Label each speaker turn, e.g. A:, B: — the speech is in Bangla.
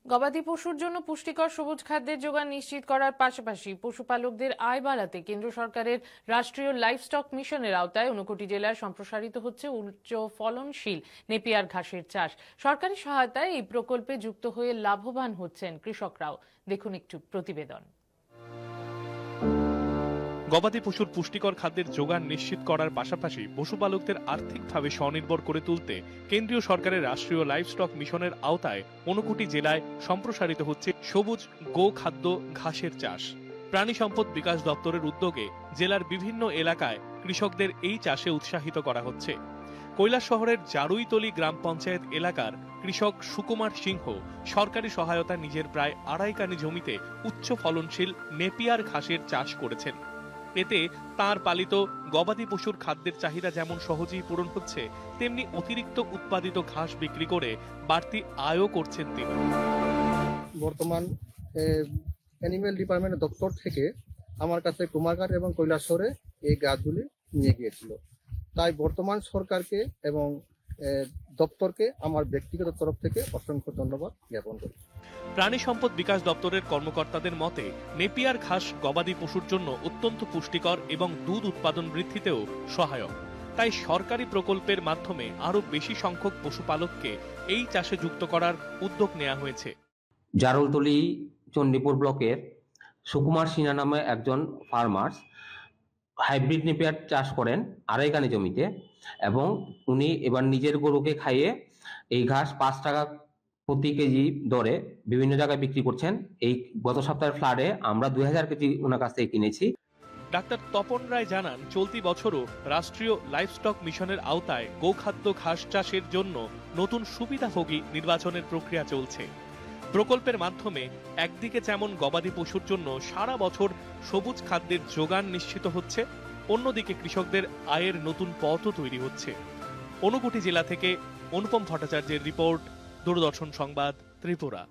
A: গবাদি পশুর জন্য পুষ্টিকর সবুজ খাদ্যের যোগান নিশ্চিত করার পাশাপাশি পশুপালকদের আয় বাড়াতে কেন্দ্র সরকারের রাষ্ট্রীয় লাইভস্টক মিশনের আওতায় 59 জেলায় সম্প্রসারিত হচ্ছে উচ্চ ফলনশীল নেপিয়ার ঘাসের চাষ। সরকারি সহায়তায় এই প্রকল্পে যুক্ত হয়ে লাভবান হচ্ছেন কৃষকরাও। দেখুন একটু প্রতিবেদন।
B: গবাদি পশুর পুষ্টিকর খাদ্যের যোগান নিশ্চিত করার পাশাপাশি পশুপালকদের আর্থিকভাবে স্বনির্ভর করে তুলতে কেন্দ্রীয় সরকারের রাষ্ট্রীয় লাইভস্টক মিশনের আওতায় 59 জেলায় সম্প্রসারিত হচ্ছে সবুজ গো খাদ্য ঘাসের চাষ। প্রাণী সম্পদ বিকাশ দপ্তরের উদ্যোগে জেলার বিভিন্ন এলাকায় কৃষকদের এই চাষে উৎসাহিত করা হচ্ছে। কৈলাসহরের জারুইতলি গ্রাম পঞ্চায়েত এলাকার কৃষক সুকুমার সিংহ সরকারি সহায়তা নিজের প্রায় 2.5 কানি জমিতে উচ্চ ফলনশীল নেপিয়ার ঘাসের চাষ করেছেন। এতে তার পালিত গবাদি পশুর খাদ্যের চাহিদা যেমন সহজেই পূরণ হচ্ছে, তেমনি অতিরিক্ত উৎপাদিত ঘাস বিক্রি করে বাড়তি আয়ও করছেন তিনি।
C: বর্তমান অ্যানিমেল ডিপার্টমেন্টের দপ্তর থেকে আমার কাছে কুমারঘাট এবং কৈলাসহরে এই গাছগুলি নিয়ে গিয়েছিল। তাই বর্তমান সরকারকে এবং দপ্তরকে আমার ব্যক্তিগত তরফ থেকে অসংখ্য ধন্যবাদ জ্ঞাপন করি।
B: প্রাণী সম্পদ বিকাশ দপ্তরের কর্মকর্তাদের মতে নেপিয়ার ঘাস গবাদি পশুর জন্য অত্যন্ত পুষ্টিকর এবং দুধ উৎপাদন বৃদ্ধিতেও সহায়ক। তাই সরকারি প্রকল্পের মাধ্যমে আরো বেশি সংখ্যক পশুপালককে এই চাষে যুক্ত করার উদ্যোগ নেওয়া হয়েছে।
D: জারুলতলি চণ্ডীপুর ব্লকের সুকুমার সিনহা নামে একজন ফার্মার্স হাইব্রিড নেপিয়ার চাষ করেন 2.5 কানি জমিতে, এবং উনি এবার নিজের গরুকে খাইয়ে এই ঘাস 5 টাকা প্রতি কেজি দরে বিভিন্ন জায়গায় বিক্রি করছেন। এই গত সপ্তাহের ফ্লাডে আমরা 2000 কেজি ওনার কাছ থেকে কিনেছি।
B: ডাক্তার তপন রায় জানান, চলতি বছরও রাষ্ট্রীয় লাইভস্টক মিশনের আওতায় গোখাদ্য ঘাস চাষের জন্য নতুন সুবিধাভোগী নির্বাচনের প্রক্রিয়া চলছে। প্রকল্পের মাধ্যমে একদিকে যেমন গবাদি পশুর জন্য সারা বছর সবুজ খাদ্যের যোগান নিশ্চিত হচ্ছে, অন্যদিকে কৃষকদের আয়ের নতুন পথও তৈরি হচ্ছে। 59 জেলা থেকে অনুপম ভট্টাচার্যের রিপোর্ট, দূরদর্শন সংবাদ, ত্রিপুরা।